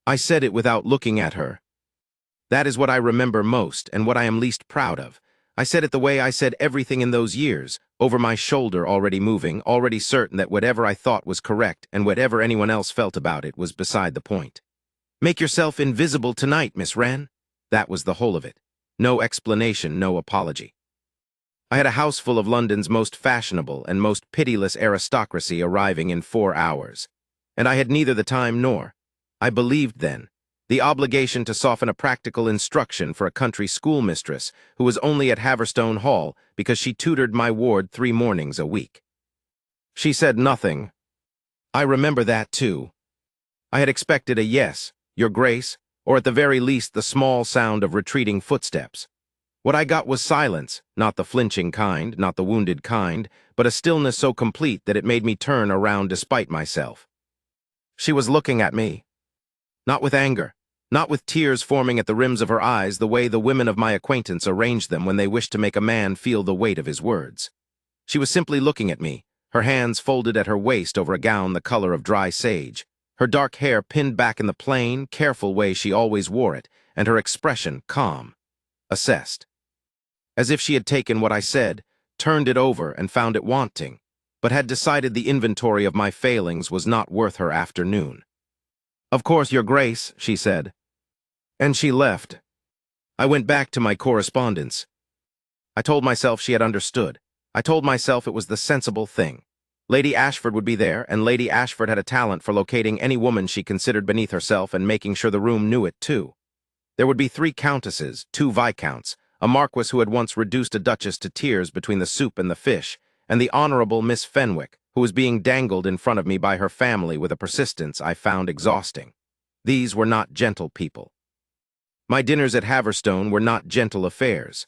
I said it without looking at her. That is what I remember most and what I am least proud of. I said it the way I said everything in those years, over my shoulder, already moving, already certain that whatever I thought was correct and whatever anyone else felt about it was beside the point. Make yourself invisible tonight, Miss Wren. That was the whole of it. No explanation, no apology. I had a house full of London's most fashionable and most pitiless aristocracy arriving in 4 hours. And I had neither the time nor, I believed then, the obligation to soften a practical instruction for a country schoolmistress who was only at Haverstone Hall because she tutored my ward 3 mornings a week. She said nothing. I remember that too. I had expected a yes, Your Grace, or at the very least the small sound of retreating footsteps. What I got was silence, not the flinching kind, not the wounded kind, but a stillness so complete that it made me turn around despite myself. She was looking at me. Not with anger, not with tears forming at the rims of her eyes the way the women of my acquaintance arrange them when they wish to make a man feel the weight of his words. She was simply looking at me, her hands folded at her waist over a gown the color of dry sage, her dark hair pinned back in the plain, careful way she always wore it, and her expression calm, assessed. As if she had taken what I said, turned it over and found it wanting, but had decided the inventory of my failings was not worth her afternoon. "Of course, Your Grace," she said. And she left. I went back to my correspondence. I told myself she had understood. I told myself it was the sensible thing. Lady Ashford would be there, and Lady Ashford had a talent for locating any woman she considered beneath herself and making sure the room knew it too. There would be 3 countesses, 2 viscounts, a marquis who had once reduced a duchess to tears between the soup and the fish, and the Honorable Miss Fenwick, who was being dangled in front of me by her family with a persistence I found exhausting. These were not gentle people. My dinners at Haverstone were not gentle affairs.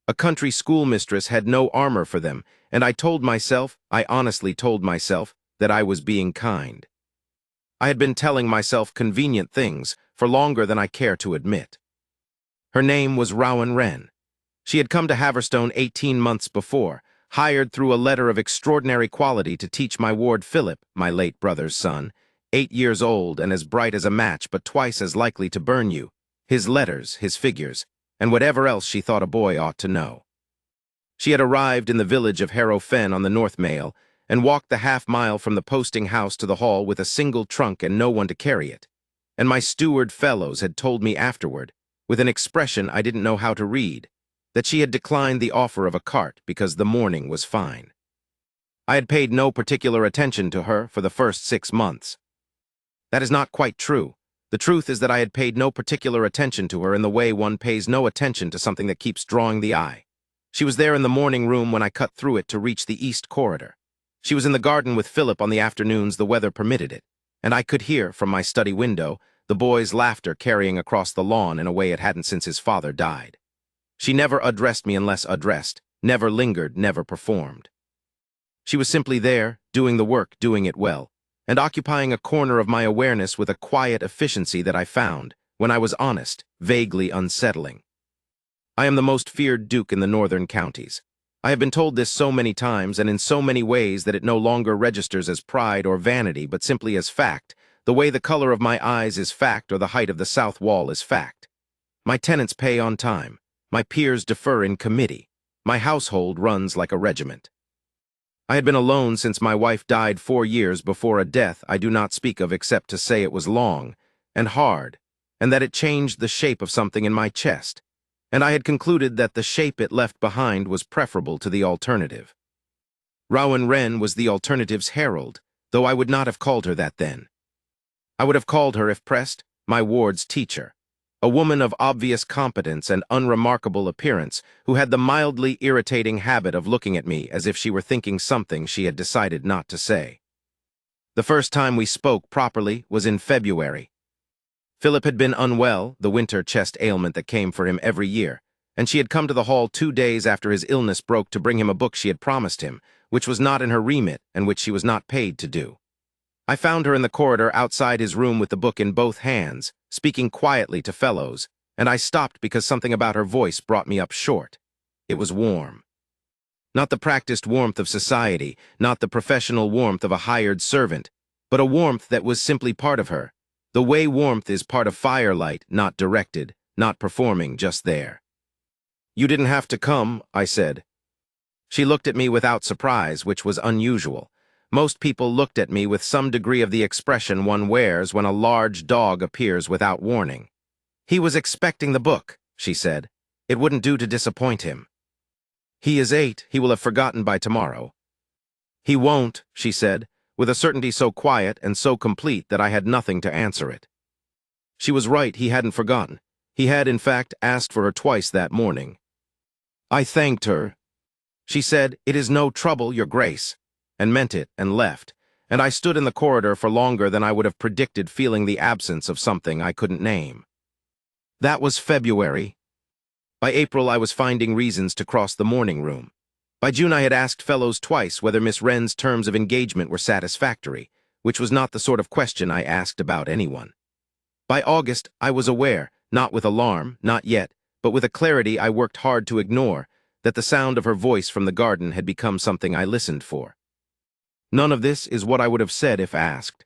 A country schoolmistress had no armor for them, and I honestly told myself, that I was being kind. I had been telling myself convenient things for longer than I care to admit. Her name was Rowan Wren. She had come to Haverstone 18 months before, hired through a letter of extraordinary quality to teach my ward Philip, my late brother's son, 8 years old and as bright as a match but twice as likely to burn you, his letters, his figures, and whatever else she thought a boy ought to know. She had arrived in the village of Heroine on the North Mail and walked the half-mile from the posting house to the hall with a single trunk and no one to carry it, and my steward fellows had told me afterward, with an expression I didn't know how to read, that she had declined the offer of a cart because the morning was fine. I had paid no particular attention to her for the first 6 months. That is not quite true. The truth is that I had paid no particular attention to her in the way one pays no attention to something that keeps drawing the eye. She was there in the morning room when I cut through it to reach the east corridor. She was in the garden with Philip on the afternoons the weather permitted it, and I could hear, from my study window, the boy's laughter carrying across the lawn in a way it hadn't since his father died. She never addressed me unless addressed, never lingered, never performed. She was simply there, doing the work, doing it well, and occupying a corner of my awareness with a quiet efficiency that I found, when I was honest, vaguely unsettling. I am the most feared duke in the northern counties. I have been told this so many times and in so many ways that it no longer registers as pride or vanity, but simply as fact, the way the color of my eyes is fact or the height of the south wall is fact. My tenants pay on time. My peers defer in committee. My household runs like a regiment. I had been alone since my wife died 4 years before a death I do not speak of except to say it was long and hard, and that it changed the shape of something in my chest, and I had concluded that the shape it left behind was preferable to the alternative. Rowan Wren was the alternative's herald, though I would not have called her that then. I would have called her, if pressed, my ward's teacher. A woman of obvious competence and unremarkable appearance who had the mildly irritating habit of looking at me as if she were thinking something she had decided not to say. The first time we spoke properly was in February. Philip had been unwell, the winter chest ailment that came for him every year, and she had come to the hall 2 days after his illness broke to bring him a book she had promised him, which was not in her remit and which she was not paid to do. I found her in the corridor outside his room with the book in both hands, speaking quietly to fellows, and I stopped because something about her voice brought me up short. It was warm. Not the practiced warmth of society, not the professional warmth of a hired servant, but a warmth that was simply part of her, The way warmth is part of firelight, not directed, not performing, just there. "You didn't have to come," I said. She looked at me without surprise, which was unusual. Most people looked at me with some degree of the expression one wears when a large dog appears without warning. "He was expecting the book," she said. "It wouldn't do to disappoint him." "He is 8, he will have forgotten by tomorrow." "He won't," she said, with a certainty so quiet and so complete that I had nothing to answer it. She was right, he hadn't forgotten. He had, in fact, asked for her twice that morning. I thanked her. She said, "It is no trouble, Your Grace," and meant it and left, and I stood in the corridor for longer than I would have predicted, feeling the absence of something I couldn't name. That was February. By April I was finding reasons to cross the morning room. By June I had asked fellows twice whether Miss Wren's terms of engagement were satisfactory, which was not the sort of question I asked about anyone. By August I was aware, not with alarm, not yet, but with a clarity I worked hard to ignore, that the sound of her voice from the garden had become something I listened for. None of this is what I would have said if asked.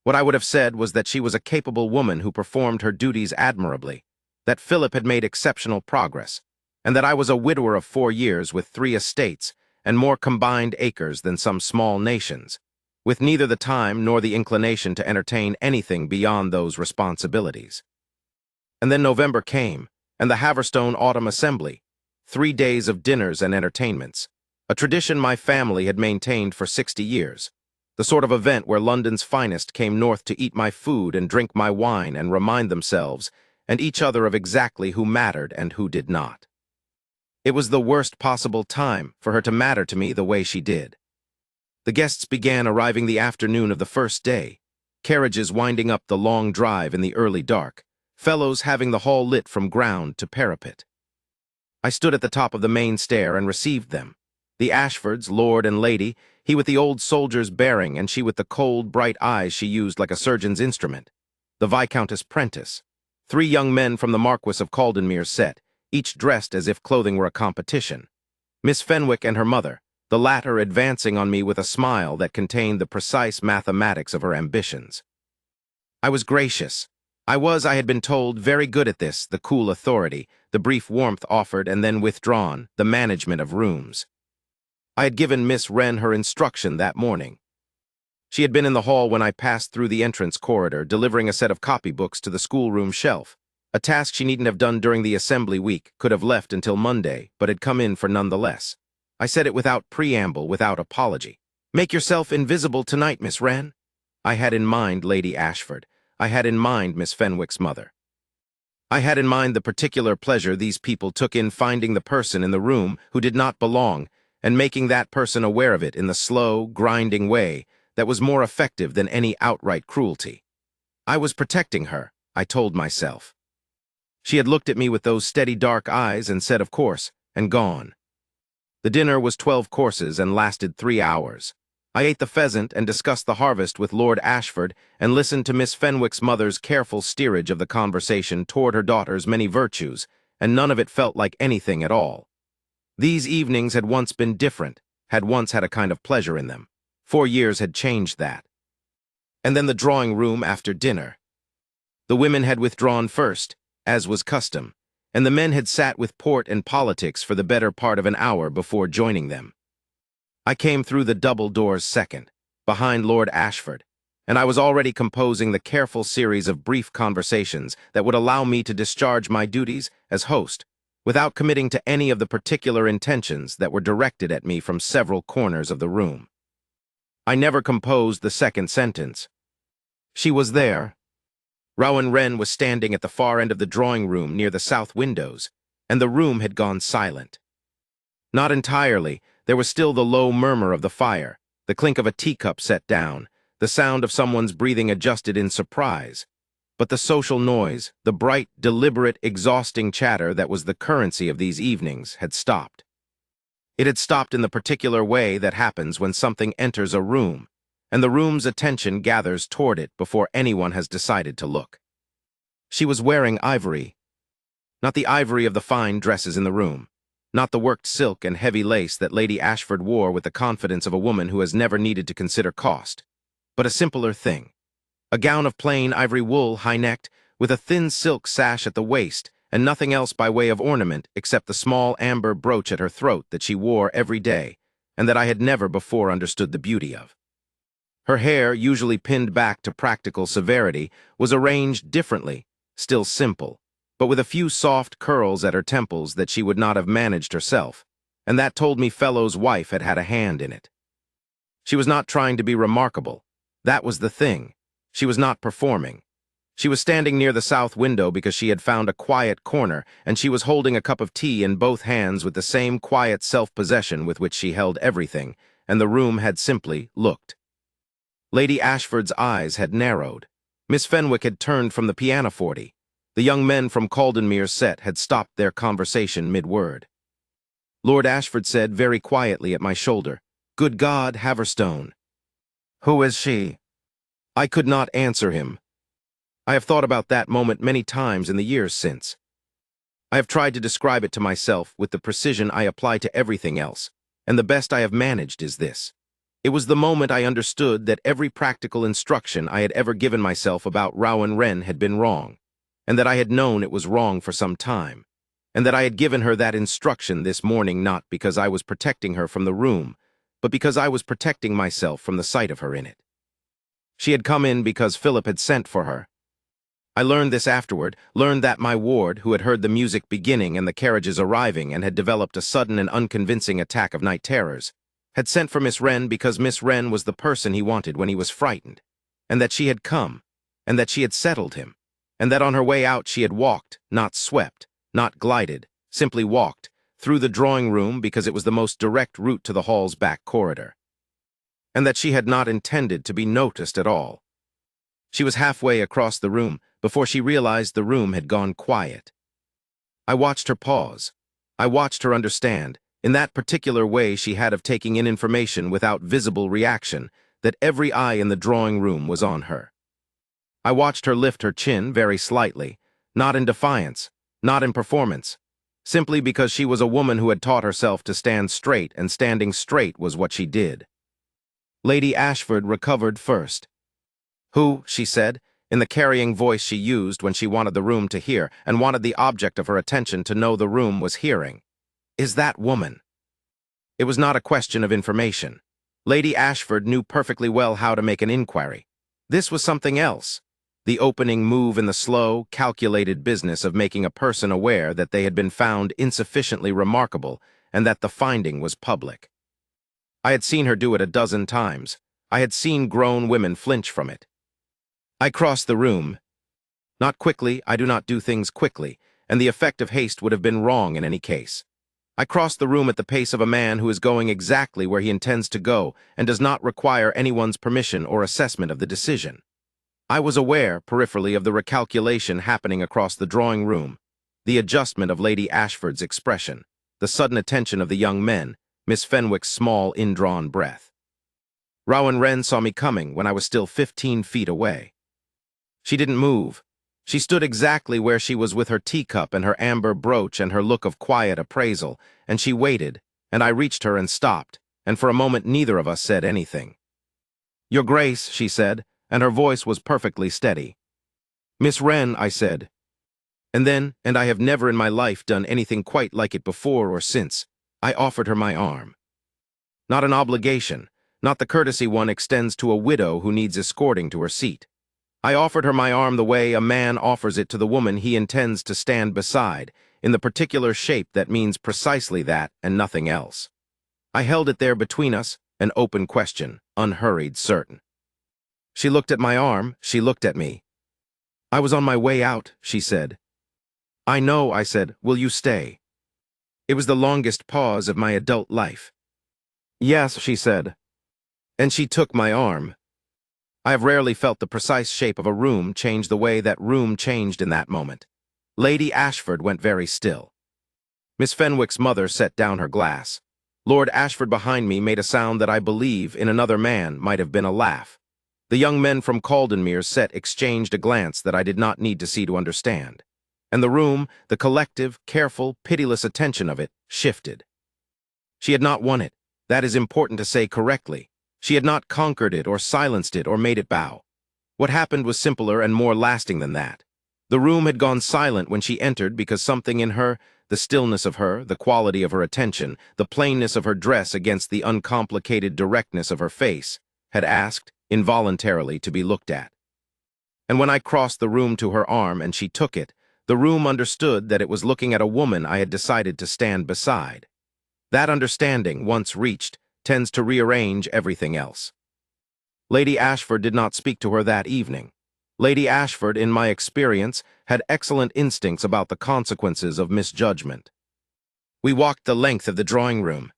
What I would have said was that she was a capable woman who performed her duties admirably, that Philip had made exceptional progress, and that I was a widower of 4 years with 3 estates and more combined acres than some small nations, with neither the time nor the inclination to entertain anything beyond those responsibilities. And then November came, and the Haverstone Autumn Assembly, 3 days of dinners and entertainments, a tradition my family had maintained for 60 years, the sort of event where London's finest came north to eat my food and drink my wine and remind themselves and each other of exactly who mattered and who did not. It was the worst possible time for her to matter to me the way she did. The guests began arriving the afternoon of the first day, carriages winding up the long drive in the early dark, fellows having the hall lit from ground to parapet. I stood at the top of the main stair and received them. The Ashfords, lord and lady, he with the old soldier's bearing and she with the cold, bright eyes she used like a surgeon's instrument. The Viscountess Prentice. 3 young men from the Marquis of Caldenmere's set, each dressed as if clothing were a competition. Miss Fenwick and her mother, the latter advancing on me with a smile that contained the precise mathematics of her ambitions. I was gracious. I had been told, very good at this, the cool authority, the brief warmth offered and then withdrawn, the management of rooms. I had given Miss Wren her instruction that morning. She had been in the hall when I passed through the entrance corridor, delivering a set of copybooks to the schoolroom shelf, a task she needn't have done during the assembly week, could have left until Monday, but had come in for nonetheless. I said it without preamble, without apology. "Make yourself invisible tonight, Miss Wren." I had in mind Lady Ashford. I had in mind Miss Fenwick's mother. I had in mind the particular pleasure these people took in finding the person in the room who did not belong and making that person aware of it in the slow, grinding way that was more effective than any outright cruelty. I was protecting her, I told myself. She had looked at me with those steady dark eyes and said, "Of course," and gone. The dinner was 12 courses and lasted 3 hours. I ate the pheasant and discussed the harvest with Lord Ashford and listened to Miss Fenwick's mother's careful steerage of the conversation toward her daughter's many virtues, and none of it felt like anything at all. These evenings had once been different, had once had a kind of pleasure in them. 4 years had changed that. And then the drawing room after dinner. The women had withdrawn first, as was custom, and the men had sat with port and politics for the better part of an hour before joining them. I came through the double doors second, behind Lord Ashford, and I was already composing the careful series of brief conversations that would allow me to discharge my duties as host, without committing to any of the particular intentions that were directed at me from several corners of the room. I never composed the second sentence. She was there. Rowan Wren was standing at the far end of the drawing room near the south windows, and the room had gone silent. Not entirely. There was still the low murmur of the fire, the clink of a teacup set down, the sound of someone's breathing adjusted in surprise. But the social noise, the bright, deliberate, exhausting chatter that was the currency of these evenings, had stopped. It had stopped in the particular way that happens when something enters a room, and the room's attention gathers toward it before anyone has decided to look. She was wearing ivory. Not the ivory of the fine dresses in the room. Not the worked silk and heavy lace that Lady Ashford wore with the confidence of a woman who has never needed to consider cost, but a simpler thing. A gown of plain ivory wool, high-necked, with a thin silk sash at the waist, and nothing else by way of ornament except the small amber brooch at her throat that she wore every day, and that I had never before understood the beauty of. Her hair, usually pinned back to practical severity, was arranged differently, still simple, but with a few soft curls at her temples that she would not have managed herself, and that told me Fellow's wife had had a hand in it. She was not trying to be remarkable. That was the thing. She was not performing. She was standing near the south window because she had found a quiet corner, and she was holding a cup of tea in both hands with the same quiet self-possession with which she held everything, and the room had simply looked. Lady Ashford's eyes had narrowed. Miss Fenwick had turned from the pianoforte. The young men from Caldenmere's set had stopped their conversation mid-word. Lord Ashford said very quietly at my shoulder, "Good God, Haverstone." "Who is she?" I could not answer him. I have thought about that moment many times in the years since. I have tried to describe it to myself with the precision I apply to everything else, and the best I have managed is this. It was the moment I understood that every practical instruction I had ever given myself about Rowan Wren had been wrong, and that I had known it was wrong for some time, and that I had given her that instruction this morning not because I was protecting her from the room, but because I was protecting myself from the sight of her in it. She had come in because Philip had sent for her. I learned this afterward, learned that my ward, who had heard the music beginning and the carriages arriving and had developed a sudden and unconvincing attack of night terrors, had sent for Miss Wren because Miss Wren was the person he wanted when he was frightened, and that she had come, and that she had settled him, and that on her way out she had walked, not swept, not glided, simply walked, through the drawing-room because it was the most direct route to the hall's back corridor, and that she had not intended to be noticed at all. She was halfway across the room before she realized the room had gone quiet. I watched her pause. I watched her understand, in that particular way she had of taking in information without visible reaction, that every eye in the drawing-room was on her. I watched her lift her chin very slightly, not in defiance, not in performance, simply because she was a woman who had taught herself to stand straight, and standing straight was what she did. Lady Ashford recovered first. "Who," she said, in the carrying voice she used when she wanted the room to hear and wanted the object of her attention to know the room was hearing, "is that woman?" It was not a question of information. Lady Ashford knew perfectly well how to make an inquiry. This was something else. The opening move in the slow, calculated business of making a person aware that they had been found insufficiently remarkable and that the finding was public. I had seen her do it a dozen times. I had seen grown women flinch from it. I crossed the room. Not quickly, I do not do things quickly, and the effect of haste would have been wrong in any case. I crossed the room at the pace of a man who is going exactly where he intends to go and does not require anyone's permission or assessment of the decision. I was aware, peripherally, of the recalculation happening across the drawing room, the adjustment of Lady Ashford's expression, the sudden attention of the young men, Miss Fenwick's small, indrawn breath. Rowan Wren saw me coming when I was still 15 feet away. She didn't move. She stood exactly where she was with her teacup and her amber brooch and her look of quiet appraisal, and she waited, and I reached her and stopped, and for a moment neither of us said anything. "Your Grace," she said, and her voice was perfectly steady. "Miss Wren," I said. And then, and I have never in my life done anything quite like it before or since, I offered her my arm. Not an obligation, not the courtesy one extends to a widow who needs escorting to her seat. I offered her my arm the way a man offers it to the woman he intends to stand beside, in the particular shape that means precisely that and nothing else. I held it there between us, an open question, unhurried, certain. She looked at my arm, she looked at me. "I was on my way out," she said. "I know," I said. "Will you stay?" It was the longest pause of my adult life. "Yes," she said. And she took my arm. I have rarely felt the precise shape of a room change the way that room changed in that moment. Lady Ashford went very still. Miss Fenwick's mother set down her glass. Lord Ashford behind me made a sound that I believe, in another man, might have been a laugh. The young men from Caldenmere's set exchanged a glance that I did not need to see to understand. And the room, the collective, careful, pitiless attention of it, shifted. She had not won it. That is important to say correctly. She had not conquered it or silenced it or made it bow. What happened was simpler and more lasting than that. The room had gone silent when she entered because something in her, the stillness of her, the quality of her attention, the plainness of her dress against the uncomplicated directness of her face, had asked, involuntarily, to be looked at. And when I crossed the room to her arm and she took it, the room understood that it was looking at a woman I had decided to stand beside. That understanding, once reached, tends to rearrange everything else. Lady Ashford did not speak to her that evening. Lady Ashford, in my experience, had excellent instincts about the consequences of misjudgment. We walked the length of the drawing room.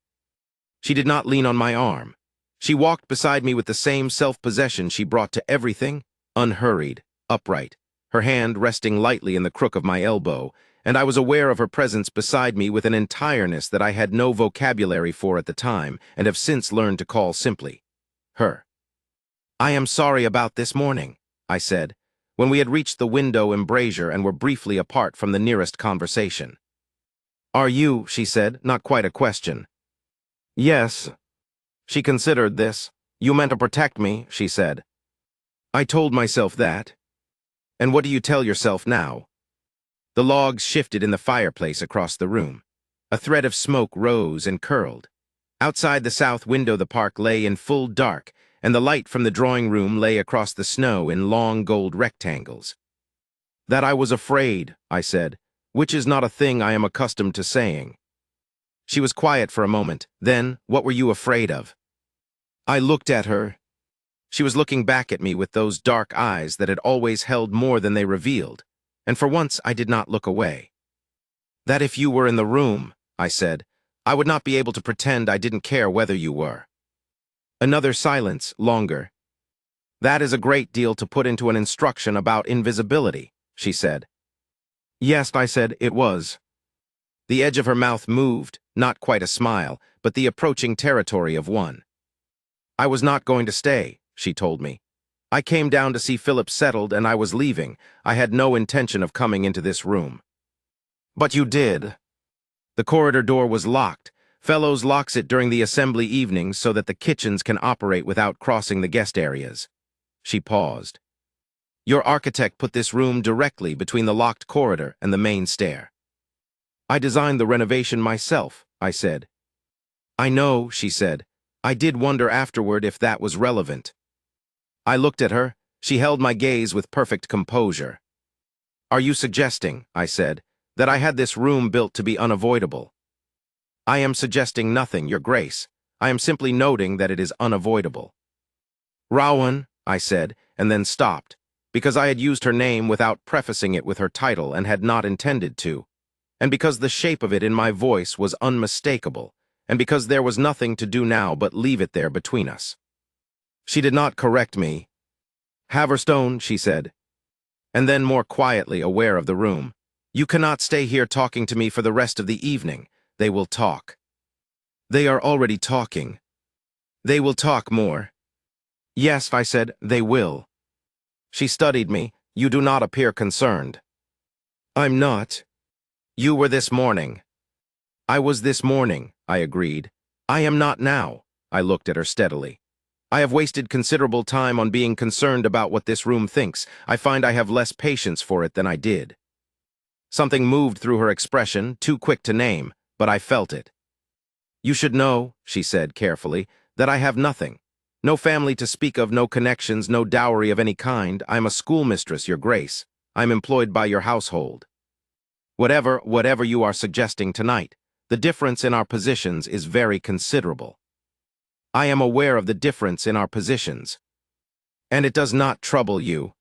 She did not lean on my arm. She walked beside me with the same self-possession she brought to everything, unhurried, upright, her hand resting lightly in the crook of my elbow, and I was aware of her presence beside me with an entireness that I had no vocabulary for at the time and have since learned to call simply her. "I am sorry about this morning," I said, when we had reached the window embrasure and were briefly apart from the nearest conversation. "Are you?" she said, not quite a question. "Yes." She considered this. "You meant to protect me," she said. I told myself that. And what do you tell yourself now? The logs shifted in the fireplace across the room. A thread of smoke rose and curled. Outside the south window the park lay in full dark, and the light from the drawing room lay across the snow in long gold rectangles. "That I was afraid," I said, "which is not a thing I am accustomed to saying." She was quiet for a moment. Then, "What were you afraid of?" I looked at her. She was looking back at me with those dark eyes that had always held more than they revealed, and for once I did not look away. "That if you were in the room," I said, "I would not be able to pretend I didn't care whether you were." Another silence, longer. "That is a great deal to put into an instruction about invisibility," she said. "Yes," I said, "it was." The edge of her mouth moved, not quite a smile, but the approaching territory of one. "I was not going to stay," she told me. "I came down to see Philip settled and I was leaving. I had no intention of coming into this room." "But you did." "The corridor door was locked. Fellows locks it during the assembly evenings so that the kitchens can operate without crossing the guest areas." She paused. "Your architect put this room directly between the locked corridor and the main stair." "I designed the renovation myself," I said. "I know," she said. "I did wonder afterward if that was relevant." I looked at her. She held my gaze with perfect composure. "Are you suggesting," I said, "that I had this room built to be unavoidable?" "I am suggesting nothing, Your Grace. I am simply noting that it is unavoidable." "Rowan," I said, and then stopped, because I had used her name without prefacing it with her title and had not intended to, and because the shape of it in my voice was unmistakable, and because there was nothing to do now but leave it there between us. She did not correct me. "Haverstone," she said, and then more quietly, aware of the room, "you cannot stay here talking to me for the rest of the evening. They will talk." "They are already talking." "They will talk more." "Yes," I said, "they will." She studied me. "You do not appear concerned." "I'm not." "You were this morning." "I was this morning," I agreed. "I am not now." I looked at her steadily. "I have wasted considerable time on being concerned about what this room thinks. I find I have less patience for it than I did." Something moved through her expression, too quick to name, but I felt it. "You should know," she said carefully, "that I have nothing. No family to speak of, no connections, no dowry of any kind. I am a schoolmistress, Your Grace. I am employed by your household. Whatever you are suggesting tonight, the difference in our positions is very considerable." "I am aware of the difference in our positions." "And it does not trouble you?"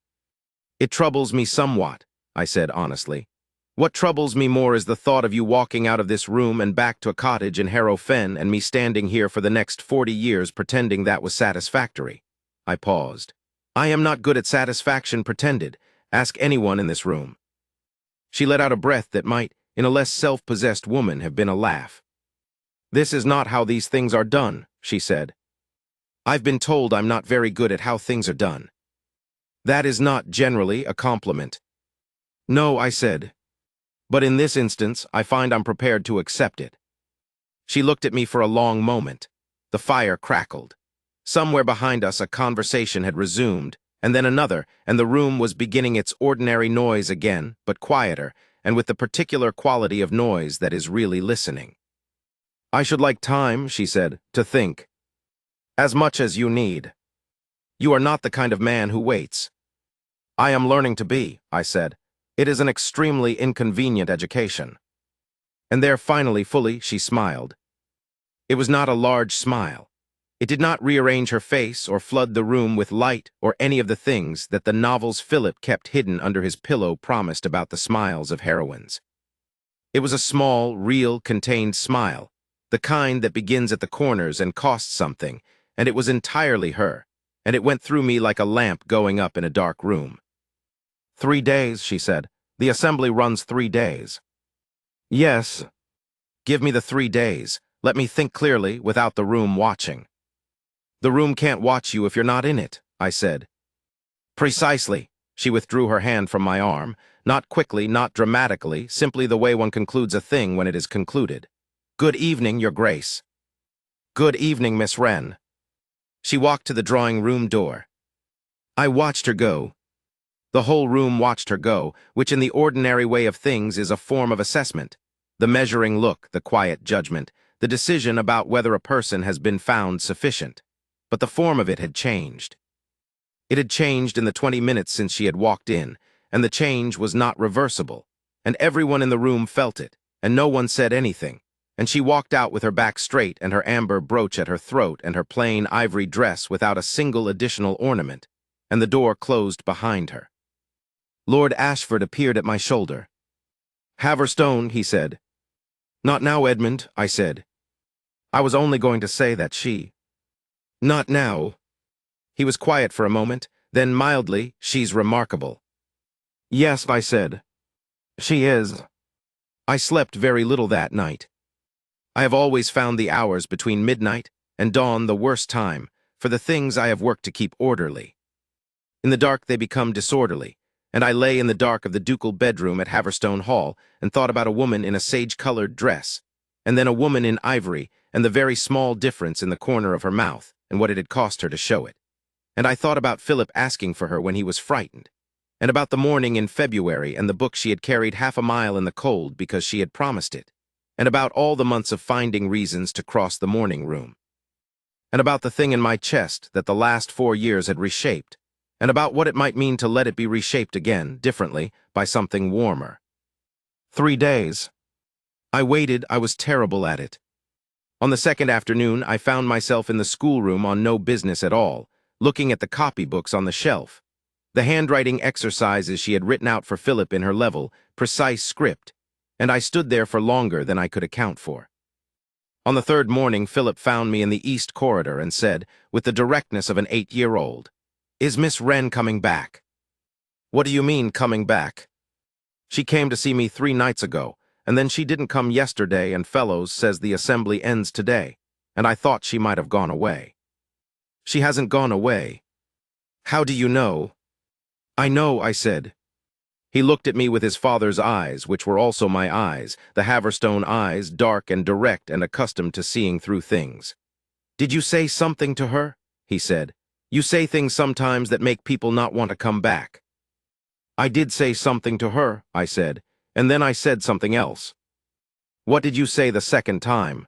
"It troubles me somewhat," I said honestly. "What troubles me more is the thought of you walking out of this room and back to a cottage in Harrow Fen and me standing here for the next 40 years pretending that was satisfactory." I paused. "I am not good at satisfaction pretended. Ask anyone in this room." She let out a breath that might, in a less self-possessed woman, have been a laugh. "This is not how these things are done," she said. "I've been told I'm not very good at how things are done." "That is not generally a compliment." "No," I said. "But in this instance, I find I'm prepared to accept it." She looked at me for a long moment. The fire crackled. Somewhere behind us, a conversation had resumed, and then another, and the room was beginning its ordinary noise again, but quieter, and with the particular quality of noise that is really listening. "I should like time," she said, "to think. As much as you need. You are not the kind of man who waits." "I am learning to be," I said. "It is an extremely inconvenient education." And there finally, fully, she smiled. It was not a large smile. It did not rearrange her face or flood the room with light or any of the things that the novels Philip kept hidden under his pillow promised about the smiles of heroines. It was a small, real, contained smile, the kind that begins at the corners and costs something, and it was entirely her, and it went through me like a lamp going up in a dark room. "3 days," she said. "The assembly runs 3 days." "Yes. Give me the 3 days. Let me think clearly without the room watching." "The room can't watch you if you're not in it," I said. "Precisely." She withdrew her hand from my arm, not quickly, not dramatically, simply the way one concludes a thing when it is concluded. "Good evening, Your Grace." "Good evening, Miss Wren." She walked to the drawing-room door. I watched her go. The whole room watched her go, which in the ordinary way of things is a form of assessment. The measuring look, the quiet judgment, the decision about whether a person has been found sufficient. But the form of it had changed. It had changed in the 20 minutes since she had walked in, and the change was not reversible, and everyone in the room felt it, and no one said anything, and she walked out with her back straight and her amber brooch at her throat and her plain ivory dress without a single additional ornament, and the door closed behind her. Lord Ashford appeared at my shoulder. "Haverstone," he said. "Not now, Edmund," I said. I was only going to say that she. "Not now." He was quiet for a moment, then mildly, "She's remarkable." "Yes," I said. "She is." I slept very little that night. I have always found the hours between midnight and dawn the worst time for the things I have worked to keep orderly. In the dark they become disorderly, and I lay in the dark of the ducal bedroom at Haverstone Hall and thought about a woman in a sage-colored dress, and then a woman in ivory and the very small difference in the corner of her mouth and what it had cost her to show it. And I thought about Philip asking for her when he was frightened, and about the morning in February and the book she had carried half a mile in the cold because she had promised it, and about all the months of finding reasons to cross the morning room, and about the thing in my chest that the last 4 years had reshaped, and about what it might mean to let it be reshaped again, differently, by something warmer. 3 days. I waited. I was terrible at it. On the second afternoon, I found myself in the schoolroom on no business at all, looking at the copybooks on the shelf, the handwriting exercises she had written out for Philip in her level, precise script, and I stood there for longer than I could account for. On the third morning, Philip found me in the east corridor and said, with the directness of an 8-year-old, "Is Miss Wren coming back?" "What do you mean, coming back?" "She came to see me 3 nights ago, and then she didn't come yesterday, and Fellows says the assembly ends today, and I thought she might have gone away." "She hasn't gone away." "How do you know?" "I know," I said. He looked at me with his father's eyes, which were also my eyes, the Haverstone eyes, dark and direct and accustomed to seeing through things. "Did you say something to her?" he said. "You say things sometimes that make people not want to come back." "I did say something to her," I said, "and then I said something else." "What did you say the second time?"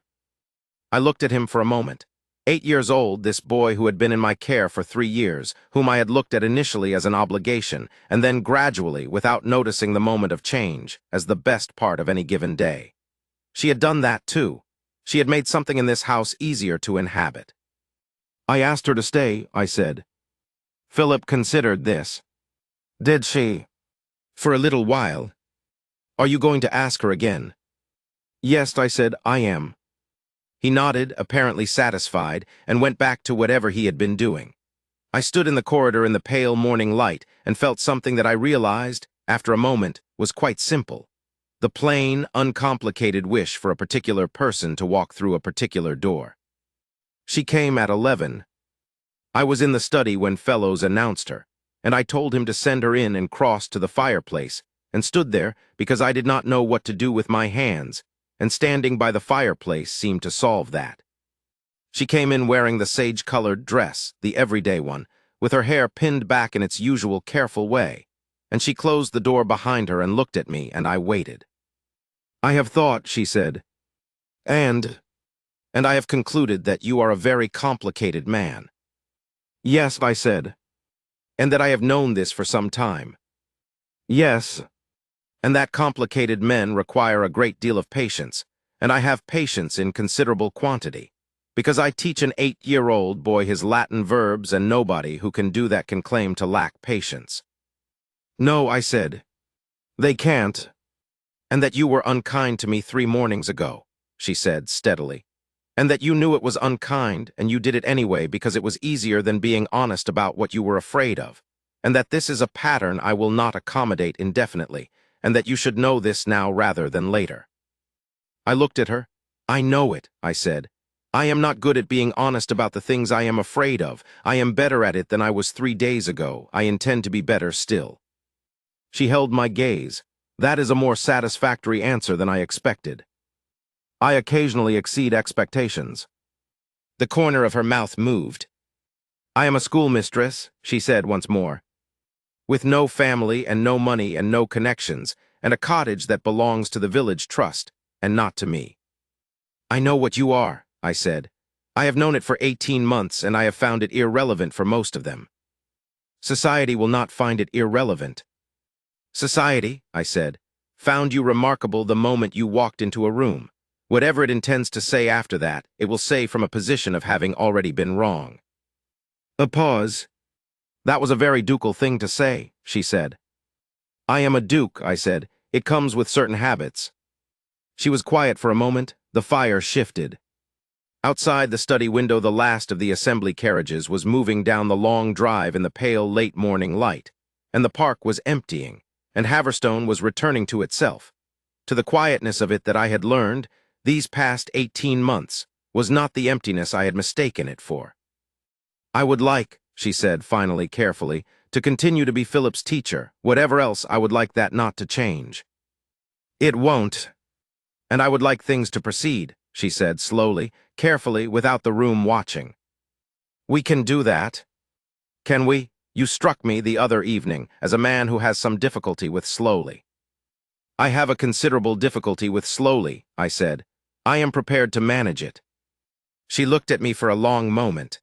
I looked at him for a moment. 8 years old, this boy who had been in my care for 3 years, whom I had looked at initially as an obligation, and then gradually, without noticing the moment of change, as the best part of any given day. She had done that too. She had made something in this house easier to inhabit. "I asked her to stay," I said. Philip considered this. "Did she?" "For a little while." "Are you going to ask her again?" "Yes," I said, "I am." He nodded, apparently satisfied, and went back to whatever he had been doing. I stood in the corridor in the pale morning light and felt something that I realized, after a moment, was quite simple. The plain, uncomplicated wish for a particular person to walk through a particular door. She came at 11. I was in the study when Fellows announced her, and I told him to send her in and crossed to the fireplace, and stood there because I did not know what to do with my hands, and standing by the fireplace seemed to solve that. She came in wearing the sage-colored dress, the everyday one, with her hair pinned back in its usual careful way, and she closed the door behind her and looked at me, and I waited. "I have thought," she said, and I have concluded that you are a very complicated man." "Yes," I said, "and that I have known this for some time." "Yes, and that complicated men require a great deal of patience, and I have patience in considerable quantity, because I teach an 8-year-old boy his Latin verbs, and nobody who can do that can claim to lack patience." "No," I said, "they can't, and that you were unkind to me 3 mornings ago," she said steadily, "and that you knew it was unkind, and you did it anyway because it was easier than being honest about what you were afraid of, and that this is a pattern I will not accommodate indefinitely, and that you should know this now rather than later." I looked at her. "I know it," I said. "I am not good at being honest about the things I am afraid of. I am better at it than I was 3 days ago. I intend to be better still." She held my gaze. "That is a more satisfactory answer than I expected." "I occasionally exceed expectations." The corner of her mouth moved. "I am a schoolmistress," she said once more, "with no family and no money and no connections, and a cottage that belongs to the village trust, and not to me." "I know what you are," I said. "I have known it for 18 months, and I have found it irrelevant for most of them." "Society will not find it irrelevant." "Society," I said, "found you remarkable the moment you walked into a room. Whatever it intends to say after that, it will say from a position of having already been wrong." A pause. "That was a very ducal thing to say," she said. "I am a duke," I said. "It comes with certain habits." She was quiet for a moment. The fire shifted. Outside the study window, the last of the assembly carriages was moving down the long drive in the pale late morning light, and the park was emptying, and Haverstone was returning to itself. To the quietness of it that I had learned, these past 18 months, was not the emptiness I had mistaken it for. "I would like," she said finally carefully, "to continue to be Philip's teacher. Whatever else, I would like that not to change." "It won't. And I would like things to proceed," she said slowly, carefully, without the room watching. "We can do that." "Can we? You struck me the other evening as a man who has some difficulty with slowly." "I have a considerable difficulty with slowly," I said. "I am prepared to manage it." She looked at me for a long moment.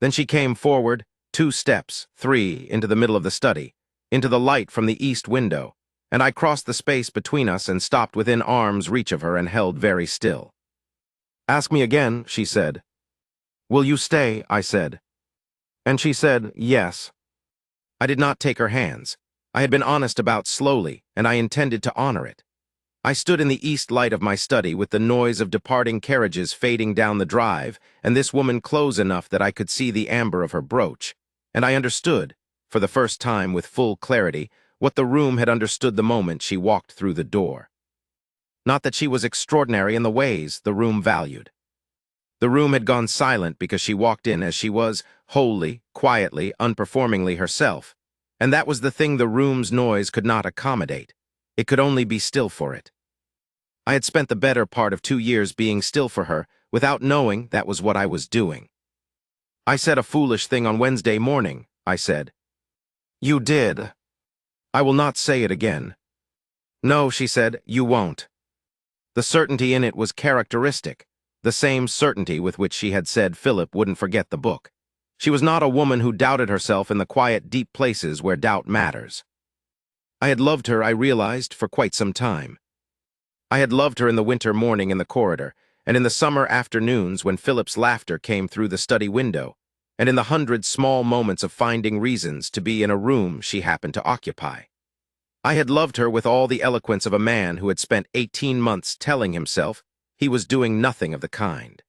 Then she came forward, 2 steps, 3, into the middle of the study, into the light from the east window, and I crossed the space between us and stopped within arm's reach of her and held very still. "Ask me again," she said. "Will you stay?" I said. And she said, "Yes." I did not take her hands. I had been honest about slowly, and I intended to honor it. I stood in the east light of my study with the noise of departing carriages fading down the drive, and this woman close enough that I could see the amber of her brooch, and I understood, for the first time with full clarity, what the room had understood the moment she walked through the door. Not that she was extraordinary in the ways the room valued. The room had gone silent because she walked in as she was, wholly, quietly, unperformingly herself, and that was the thing the room's noise could not accommodate. It could only be still for it. I had spent the better part of 2 years being still for her, without knowing that was what I was doing. "I said a foolish thing on Wednesday morning," I said. "You did." "I will not say it again." "No," she said, "you won't." The certainty in it was characteristic, the same certainty with which she had said Philip wouldn't forget the book. She was not a woman who doubted herself in the quiet, deep places where doubt matters. I had loved her, I realized, for quite some time. I had loved her in the winter morning in the corridor, and in the summer afternoons when Philip's laughter came through the study window, and in the 100 small moments of finding reasons to be in a room she happened to occupy. I had loved her with all the eloquence of a man who had spent 18 months telling himself he was doing nothing of the kind.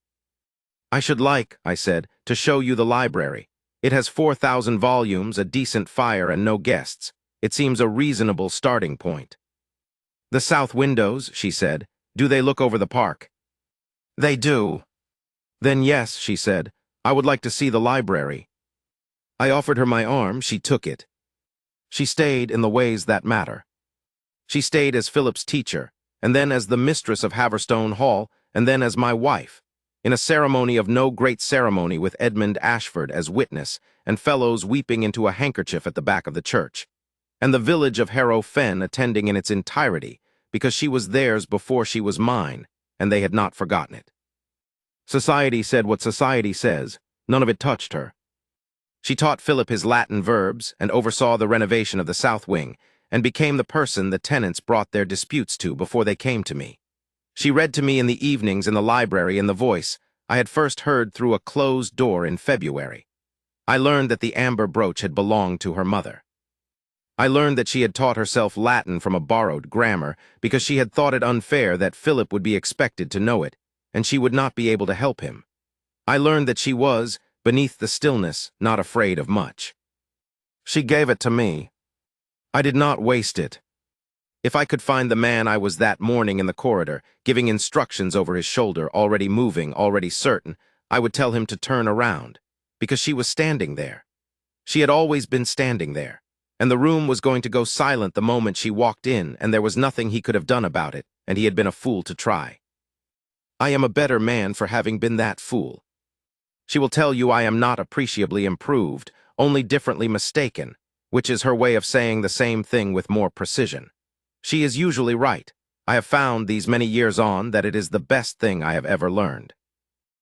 "I should like," I said, "to show you the library. It has 4,000 volumes, a decent fire, and no guests. It seems a reasonable starting point." "The south windows," she said, "do they look over the park?" "They do." "Then yes," she said, "I would like to see the library." I offered her my arm. She took it. She stayed in the ways that matter. She stayed as Philip's teacher, and then as the mistress of Haverstone Hall, and then as my wife. in a ceremony of no great ceremony with Edmund Ashford as witness, and fellows weeping into a handkerchief at the back of the church, and the village of Harrow Fen attending in its entirety, because she was theirs before she was mine, and they had not forgotten it. Society said what society says. None of it touched her. She taught Philip his Latin verbs and oversaw the renovation of the south wing, and became the person the tenants brought their disputes to before they came to me. She read to me in the evenings in the library in the voice I had first heard through a closed door in February. I learned that the amber brooch had belonged to her mother. I learned that she had taught herself Latin from a borrowed grammar because she had thought it unfair that Philip would be expected to know it, and she would not be able to help him. I learned that she was, beneath the stillness, not afraid of much. She gave it to me. I did not waste it. If I could find the man I was that morning in the corridor, giving instructions over his shoulder, already moving, already certain, I would tell him to turn around, because she was standing there. She had always been standing there, and the room was going to go silent the moment she walked in, and there was nothing he could have done about it, and he had been a fool to try. I am a better man for having been that fool. She will tell you I am not appreciably improved, only differently mistaken, which is her way of saying the same thing with more precision. She is usually right. I have found these many years on that it is the best thing I have ever learned.